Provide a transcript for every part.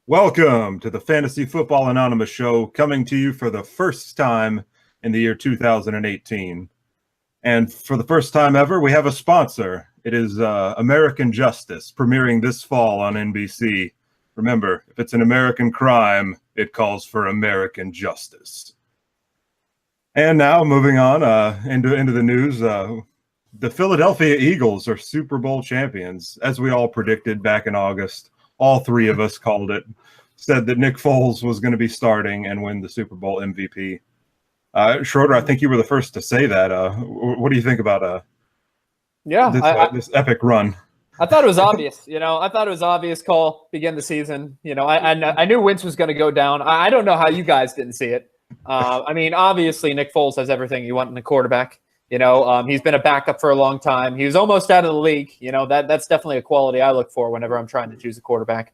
Welcome to the Fantasy Football Anonymous Show, coming to you for the first time in the year 2018. And for the first time ever, we have a sponsor. It is American Justice, premiering this fall on NBC. Remember, if it's an American crime, it calls for American justice. And now, moving on into the news, the Philadelphia Eagles are Super Bowl champions, as we all predicted back in August. All three of us called it, said that Nick Foles was going to be starting and win the Super Bowl MVP. Schroeder, I think you were the first to say that. What do you think about this epic run? I thought it was obvious. I thought it was obvious call, begin the season. I knew Wentz was going to go down. I don't know how you guys didn't see it. Obviously, Nick Foles has everything you want in a quarterback. He's been a backup for a long time. He was almost out of the league. That's definitely a quality I look for whenever I'm trying to choose a quarterback.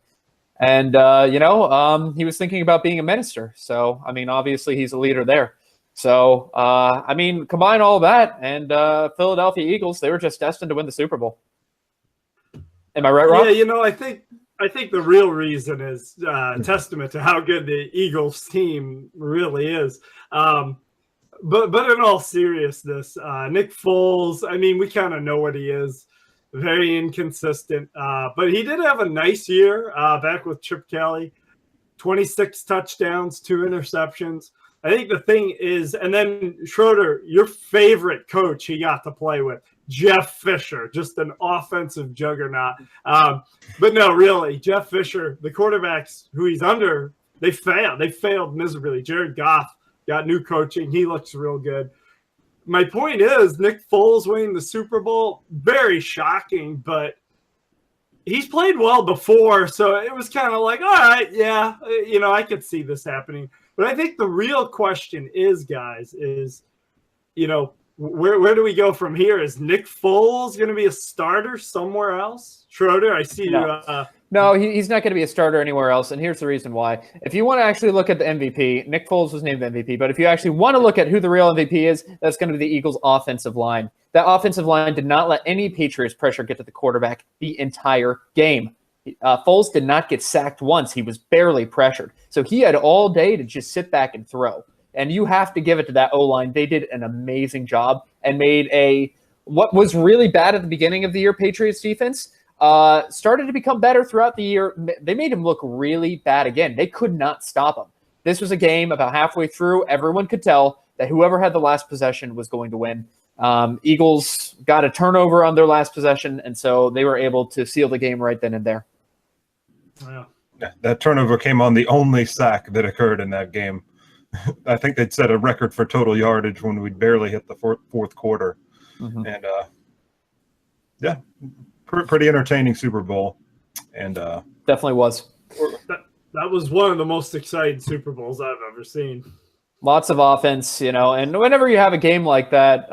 And, he was thinking about being a minister. So, obviously he's a leader there. So, combine all that and Philadelphia Eagles, they were just destined to win the Super Bowl. Am I right, Rob? Yeah, I think the real reason is testament to how good the Eagles team really is. But in all seriousness, Nick Foles, we kind of know what he is. Very inconsistent. But he did have a nice year back with Chip Kelly. 26 touchdowns, 2 interceptions. I think the thing is, and then Schroeder, your favorite coach he got to play with, Jeff Fisher, just an offensive juggernaut. But no, really, Jeff Fisher, the quarterbacks who he's under, they failed. They failed miserably. Jared Goff got new coaching. He looks real good. My point is, Nick Foles winning the Super Bowl, very shocking, but he's played well before, so it was kind of like, all right, yeah, I could see this happening. But I think the real question is, guys, where do we go from here? Is Nick Foles going to be a starter somewhere else? Schroeder, I see you. No, he's not going to be a starter anywhere else, and here's the reason why. If you want to actually look at the MVP, Nick Foles was named MVP, but if you actually want to look at who the real MVP is, that's going to be the Eagles' offensive line. That offensive line did not let any Patriots pressure get to the quarterback the entire game. Foles did not get sacked once. He was barely pressured. So he had all day to just sit back and throw. And you have to give it to that O-line. They did an amazing job and made what was really bad at the beginning of the year Patriots defense started to become better throughout the year. They made him look really bad again. They could not stop him. This was a game about halfway through. Everyone could tell that whoever had the last possession was going to win. Eagles got a turnover on their last possession, and so they were able to seal the game right then and there. Yeah, that turnover came on the only sack that occurred in that game. I think they'd set a record for total yardage when we'd barely hit the fourth quarter. Mm-hmm. And, pretty entertaining Super Bowl. And definitely was. That was one of the most exciting Super Bowls I've ever seen. Lots of offense, and whenever you have a game like that,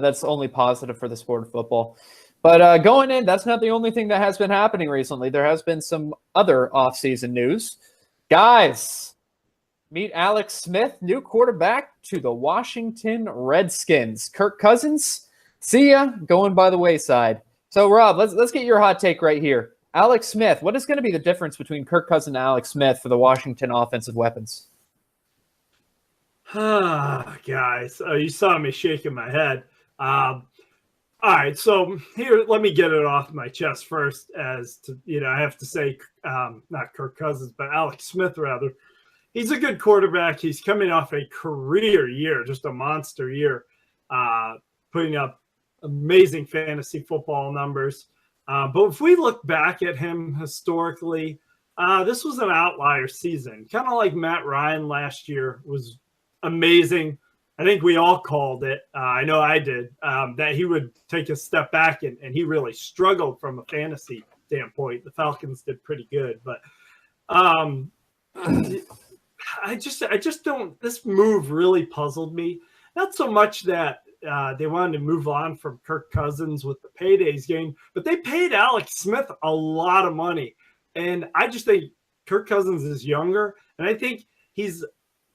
that's only positive for the sport of football. But going in, that's not the only thing that has been happening recently. There has been some other offseason news. Guys, meet Alex Smith, new quarterback to the Washington Redskins. Kirk Cousins, see ya, going by the wayside. So, Rob, let's get your hot take right here. Alex Smith, what is going to be the difference between Kirk Cousins and Alex Smith for the Washington offensive weapons? Guys, you saw me shaking my head. All right, so here, let me get it off my chest first. As to, I have to say, not Kirk Cousins, but Alex Smith, rather. He's a good quarterback. He's coming off a career year, just a monster year, putting up amazing fantasy football numbers. But if we look back at him historically, this was an outlier season. Kind of like Matt Ryan last year was amazing. I think we all called it. I know I did, that he would take a step back, and he really struggled from a fantasy standpoint. The Falcons did pretty good, but I just don't. This move really puzzled me. Not so much that they wanted to move on from Kirk Cousins with the paydays game, but they paid Alex Smith a lot of money, and I just think Kirk Cousins is younger, and I think he's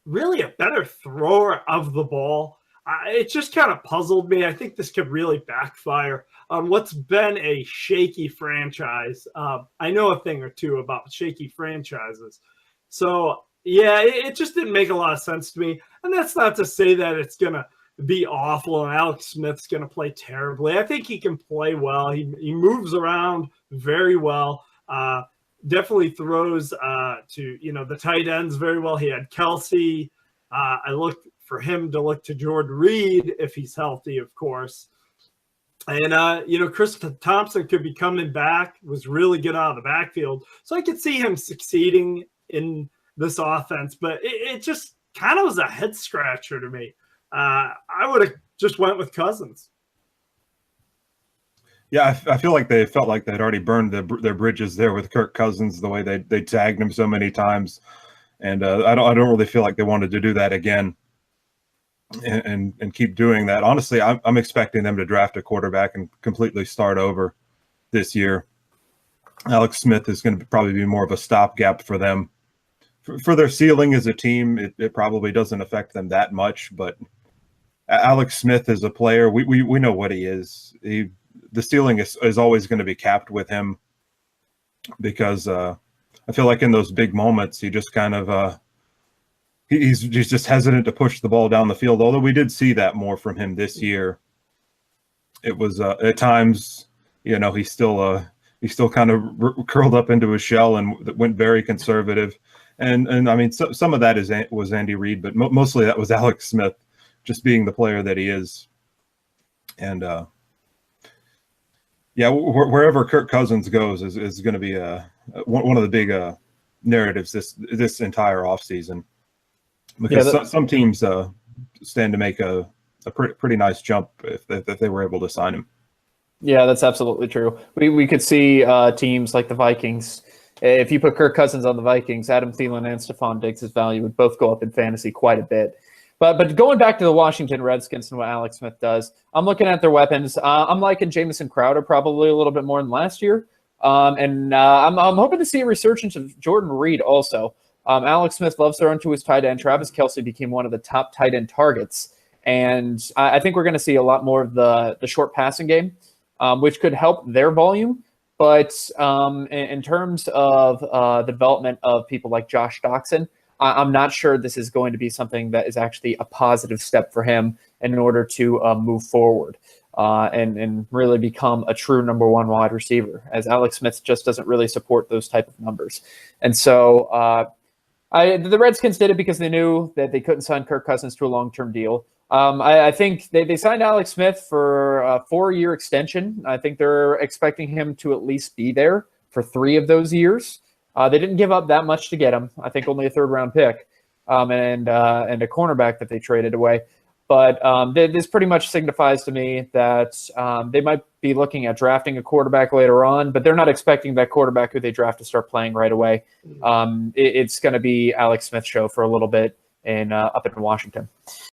really a better thrower of the ball. it just kind of puzzled me. I think this could really backfire on what's been a shaky franchise. I know a thing or two about shaky franchises. So, yeah, it just didn't make a lot of sense to me. And that's not to say that it's going to be awful and Alex Smith's going to play terribly. I think he can play well. He moves around very well. Definitely throws to, the tight ends very well. He had Kelsey. I looked for him to look to Jordan Reed if he's healthy, of course. And, Chris Thompson could be coming back, was really good out of the backfield. So I could see him succeeding in this offense, but it just kind of was a head scratcher to me. I would have just went with Cousins. Yeah, I feel like they felt like they'd already burned their bridges there with Kirk Cousins, the way they tagged him so many times. And I don't really feel like they wanted to do that again and keep doing that. Honestly, I'm expecting them to draft a quarterback and completely start over this year. Alex Smith is going to probably be more of a stopgap for them. For their ceiling as a team, it probably doesn't affect them that much. But Alex Smith is a player. We know what he is. The ceiling is always going to be capped with him because I feel like in those big moments, he just kind of he's just hesitant to push the ball down the field. Although we did see that more from him this year. It was at times, he still kind of curled up into his shell and went very conservative. And I mean, some of that was Andy Reid, but mostly that was Alex Smith just being the player that he is. And wherever Kirk Cousins goes is going to be one of the big narratives this entire offseason. Because some teams stand to make a pretty nice jump if they were able to sign him. Yeah, that's absolutely true. We could see teams like the Vikings. If you put Kirk Cousins on the Vikings, Adam Thielen and Stephon Diggs' value would both go up in fantasy quite a bit. But going back to the Washington Redskins and what Alex Smith does, I'm looking at their weapons. I'm liking Jamison Crowder probably a little bit more than last year. I'm hoping to see a resurgence of Jordan Reed also. Alex Smith loves throwing to his tight end. Travis Kelce became one of the top tight end targets. And I think we're going to see a lot more of the short passing game, which could help their volume. But in terms of the development of people like Josh Doxson, I'm not sure this is going to be something that is actually a positive step for him in order to move forward and really become a true number one wide receiver, as Alex Smith just doesn't really support those type of numbers. And so the Redskins did it because they knew that they couldn't sign Kirk Cousins to a long-term deal. I think they signed Alex Smith for a 4-year extension. I think they're expecting him to at least be there for 3 of those years. They didn't give up that much to get him. I think only a 3rd-round pick and a cornerback that they traded away. But this pretty much signifies to me that they might be looking at drafting a quarterback later on, but they're not expecting that quarterback who they draft to start playing right away. It's going to be Alex Smith's show for a little bit up in Washington.